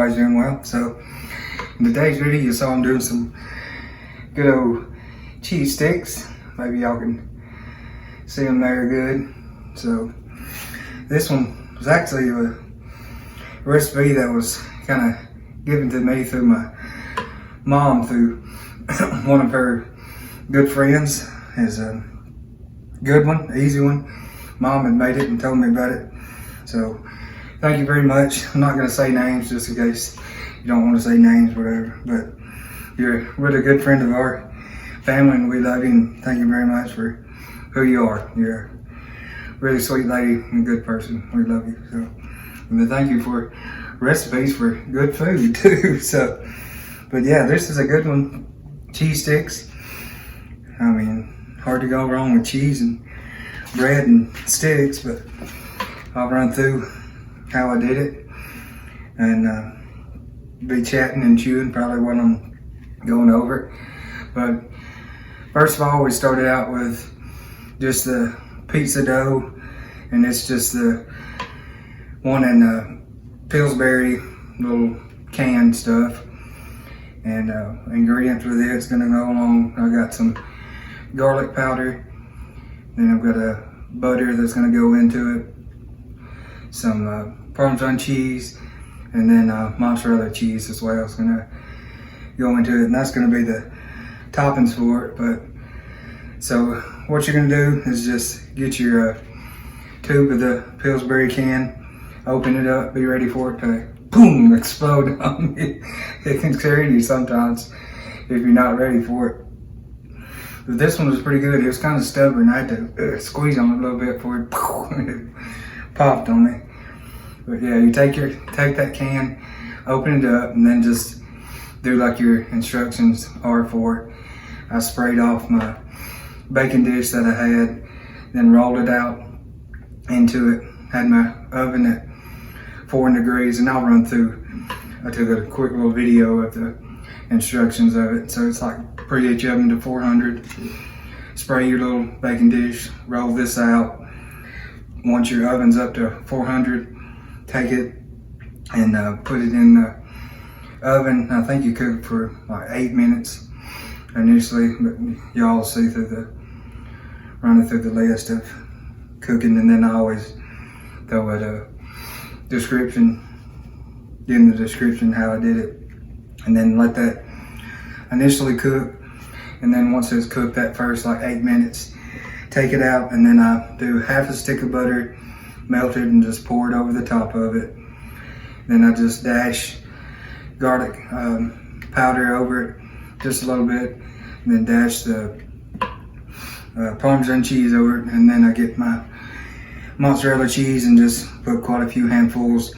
everybody's doing well. So in today's video, you saw I'm doing some good old cheese sticks. Maybe y'all can see them there good. So this one was actually a recipe that was kind of given to me through my mom, through one of her good friends. Is a good one, easy one. Mom had made it and told me about it. So thank you very much. I'm not going to say names just in case you don't want to say names, whatever. But you're a really good friend of our family and we love you, and thank you very much for who you are. You're a really sweet lady and a good person. We love you. So, and thank you for recipes for good food too. So, but yeah, this is a good one. Cheese sticks. I mean, hard to go wrong with cheese and bread and sticks, but I'll run through how I did it and be chatting and chewing probably when I'm going over it. But first of all, we started out with just the pizza dough, and it's just the one in Pillsbury little canned stuff. And ingredients with it's gonna go along. I got some garlic powder, then I've got a butter that's gonna go into it, some Parmesan cheese, and then Mozzarella cheese as well. It's gonna go into it, and that's gonna be the toppings for it. But so what you're gonna do is just get your tube of the Pillsbury can, open it up, be ready for it to boom, explode on you. It can scare you sometimes if you're not ready for it. But this one was pretty good. It was kind of stubborn. I had to squeeze on it a little bit before it popped on me. But yeah, you take that can, open it up, and then just do like your instructions are for it. I sprayed off my baking dish that I had, then rolled it out into it. Had my oven at 400 degrees, and I'll run through. I took a quick little video of the instructions of it. So it's like preheat your oven to 400, spray your little baking dish, roll this out. Once your oven's up to 400, take it and put it in the oven. I think you cook for like 8 minutes initially, but y'all see running through the list of cooking, and then I always throw a description in the description how I did it, and then let that initially cook. And then once it's cooked that first like 8 minutes, take it out, and then I do half a stick of butter melted and just pour it over the top of it. Then I just dash garlic powder over it just a little bit, and then dash the Parmesan cheese over it, and then I get my mozzarella cheese and just put quite a few handfuls,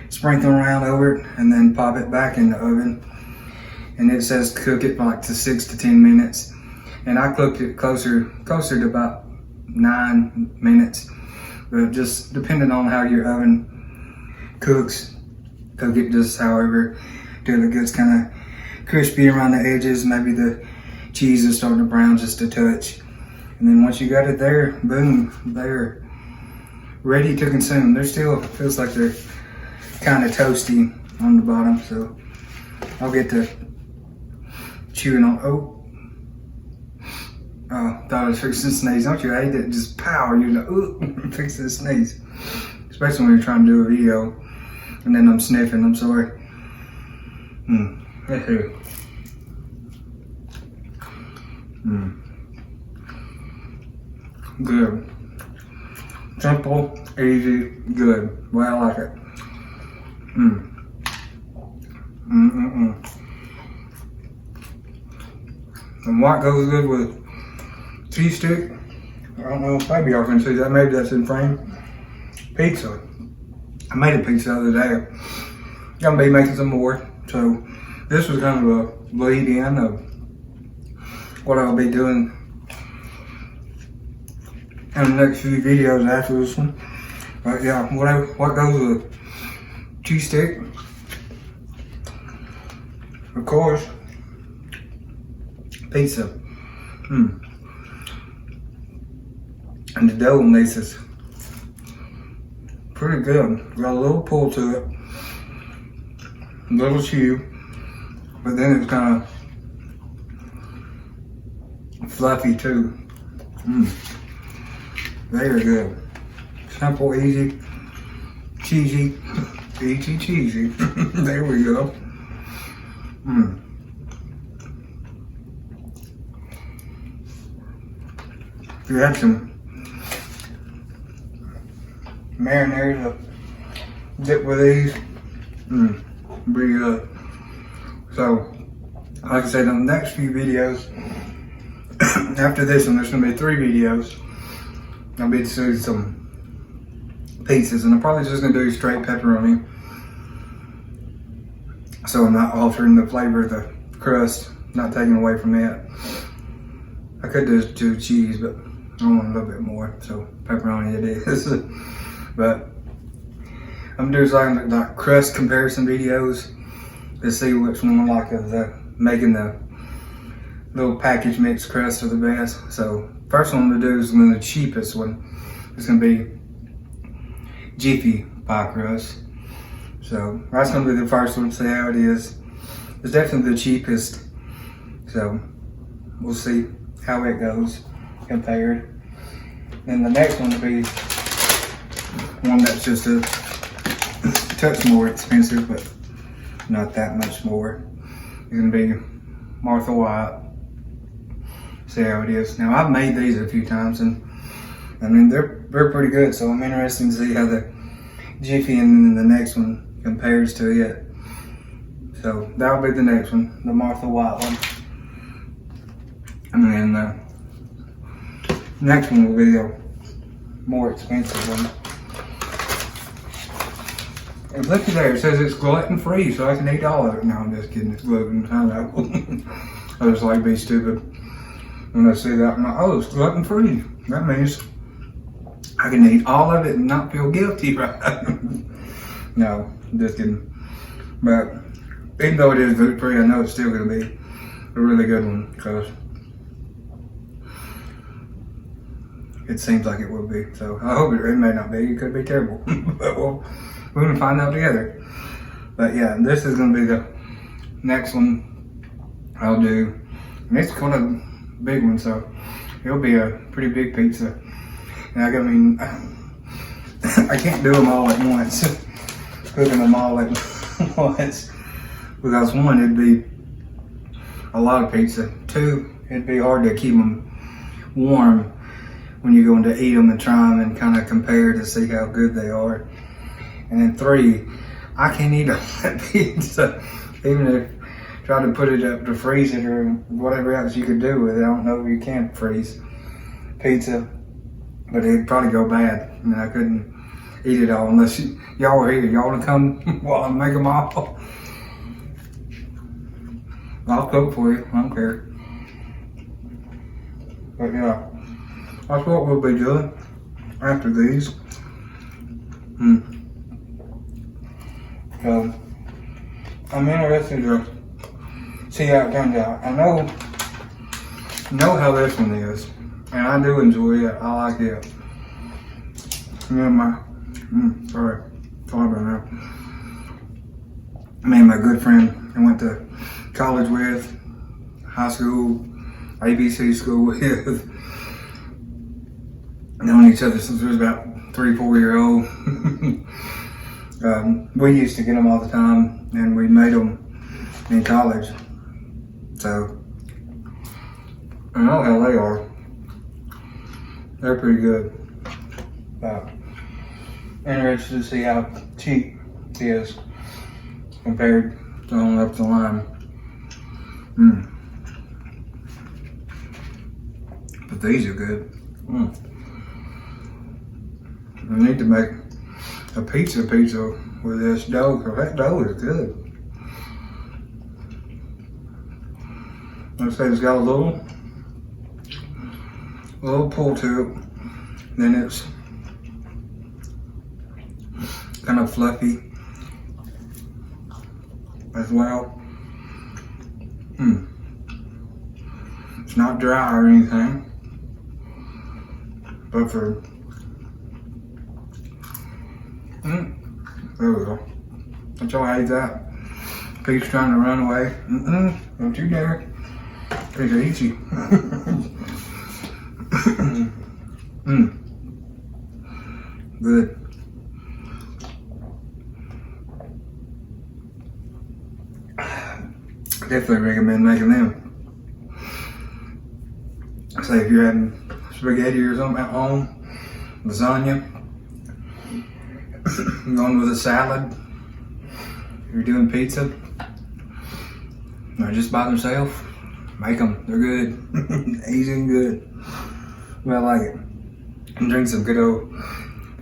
sprinkle around over it, and then pop it back in the oven. And it says cook it like to 6 to 10 minutes, and I cooked it closer to about 9 minutes. But just depending on how your oven cooks, cook it just however till it gets kind of crispy around the edges. Maybe the cheese is starting to brown just a touch, and then once you got it there, boom, they're ready to consume. They're still, feels like they're kind of toasty on the bottom, so I'll get to chewing on. Thought I was fixing to sneeze. Don't you hate it? Just pow, you know, fixing to sneeze. Especially when you're trying to do a video and then I'm sniffing. I'm sorry. Good. Simple, easy, good. Well, I like it. And what goes good with cheese stick? I don't know, maybe y'all can see that. Maybe that's in frame. Pizza. I made a pizza the other day. Gonna be making some more. So this was kind of a lead in of what I'll be doing in the next few videos after this one. But yeah, what goes with cheese stick? Of course, pizza. And the dough on this is pretty good. Got a little pull to it. little chew, but then it's kind of fluffy too. Very good. Simple, easy, cheesy, cheesy. There we go. If you had some marinara to dip with these, pretty good. So, like I said, on the next few videos, after this one, there's gonna be 3 videos. I'll be doing some pieces, and I'm probably just gonna do straight pepperoni, so I'm not altering the flavor of the crust, not taking away from that. I could do cheese, but I want a little bit more, so pepperoni it is. But I'm doing like crust comparison videos to see which one I like of making the little package mix crust are the best. So first one I'm gonna do is the cheapest one. It's gonna be Jiffy pie crust. So that's gonna be the first one. See how it is. It's definitely the cheapest. So we'll see how it goes compared. Then the next one will be one that's just a touch more expensive, but not that much more. It's gonna be Martha White. See how it is. Now I've made these a few times, and I mean they're pretty good. So I'm interested to see how the Jiffy and the next one compares to it. So that'll be the next one, the Martha White one. And then the next one will be a more expensive one. And looky there, it says it's gluten free, so I can eat all of it. No, I'm just kidding, it's gluten. I know. I just like be stupid when I see that. I'm like, oh, it's gluten free. That means I can eat all of it and not feel guilty, right? No, I'm just kidding. But even though it is gluten free, I know it's still going to be a really good one, because it seems like it will be. So I hope it may not be. It could be terrible. But we're going to find out together. But yeah, this is going to be the next one I'll do. And it's kind of a big one, so it'll be a pretty big pizza. And I mean, I can't do them all at once. Cooking them all at once. Because 1, it'd be a lot of pizza. 2, it'd be hard to keep them warm when you're going to eat them and try them and kind of compare to see how good they are. And then 3, I can't eat all that pizza. Even if I try to put it up to freeze it or whatever else you could do with it. I don't know if you can freeze pizza, but it'd probably go bad. And I couldn't eat it all unless y'all were here. Y'all want to come while I make them all? I'll cook for you, I don't care. But yeah, that's what we'll be doing after these. So I'm interested to see how it turns out. I know how this one is, and I do enjoy it. I like it. Me and my sorry about that. Me and my good friend I went to college with, high school, ABC school with, known each other since we was about 3-4 years old. We used to get them all the time, and we made them in college. So I know how they are. They're pretty good. Interested to see how cheap it is compared to on up the line. But these are good. I need to make a pizza with this dough, because that dough is good. Like I said, it's got a little pull to it. Then it's kind of fluffy as well. It's not dry or anything, but for there we go. Don't y'all hate that? Pete's trying to run away. Don't you dare. Pete's easy. Good. Definitely recommend making them. Say if you're having spaghetti or something at home, lasagna, going with a salad, if you're doing pizza, or just by themselves, make them. They're good. Easy and good. Well, I like it. And drink some good old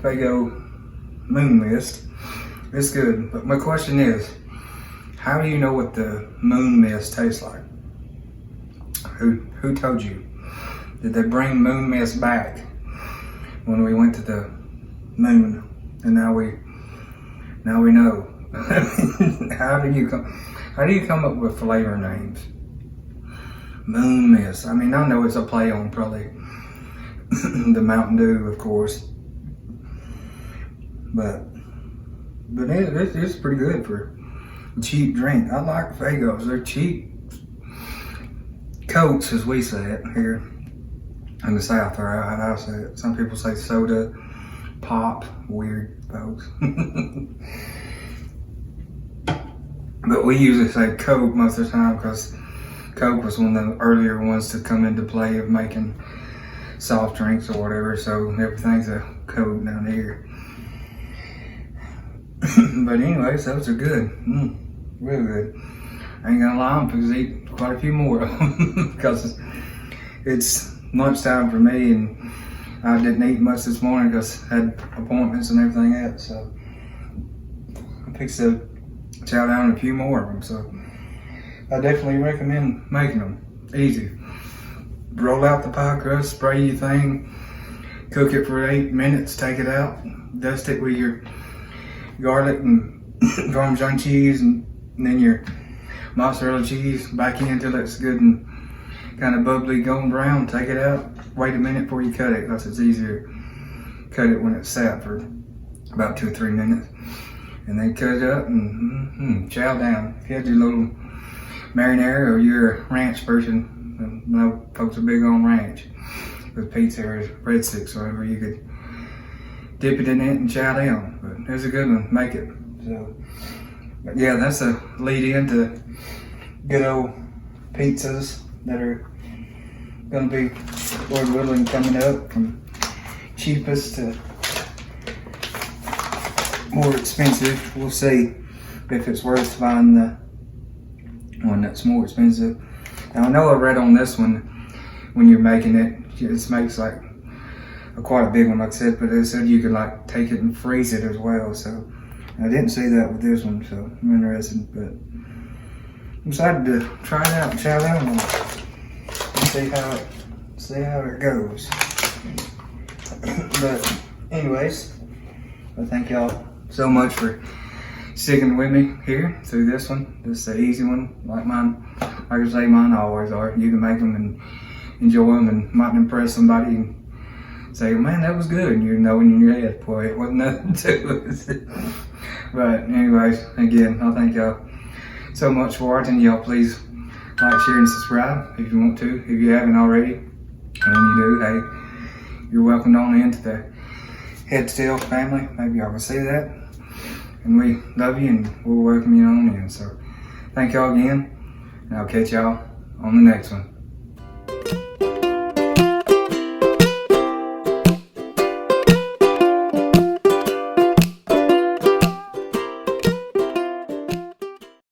Fago moon mist. It's good. But my question is, how do you know what the moon mist tastes like? Who told you? Did they bring moon mist back when we went to the moon? And now we know. How do you come up with flavor names? Moon mist. I mean, I know it's a play on probably the Mountain Dew, of course. But it's pretty good for a cheap drink. I like Fagos. They're cheap. Cokes, as we say it here in the South, or how I say it. Some people say soda, pop. Weird, folks. But we usually say Coke most of the time because Coke was one of the earlier ones to come into play of making soft drinks or whatever, so everything's a Coke down here. But anyways, those are good. Real good. I ain't gonna lie, I'm supposed to eat quite a few more of them because it's lunchtime for me and I didn't eat much this morning because I had appointments and everything else, so I picked to chow down a few more of them, so I definitely recommend making them. Easy. Roll out the pie crust, spray your thing, cook it for 8 minutes, take it out, dust it with your garlic and Parmesan cheese and then your mozzarella cheese back in until it's good and kind of bubbly, golden brown. Take it out, wait a minute before you cut it because it's easier to cut it when it's sat for about 2 or 3 minutes. And then cut it up and chow down. If you had your little marinara or you're a ranch person, I know folks are big on ranch with pizza or breadsticks or whatever, you could dip it in it and chow down. But it's a good one, make it. So, but yeah, that's a lead into good old pizzas that are gonna be, Lord willing, coming up from cheapest to more expensive. We'll see if it's worth buying the one that's more expensive. Now I know I read on this one, when you're making it, it makes like quite a big one, like I said, but it said you could like take it and freeze it as well. So I didn't see that with this one, so I'm interested. But I'm excited to try it out and chow down on it and see how it goes. But anyways, I thank y'all so much for sticking with me here through this one. This is an easy one, like mine. Like I say, mine always are. You can make them and enjoy them and might impress somebody and say, man, that was good. And you know in your head, boy, it wasn't nothing to it. But anyways, again, I thank y'all so much for watching. Y'all please like, share, and subscribe if you want to, if you haven't already. And when you do, hey, you're welcomed on into the Head Still family. Maybe y'all can see that. And we love you and we'll welcome you on in. So thank y'all again. And I'll catch y'all on the next one.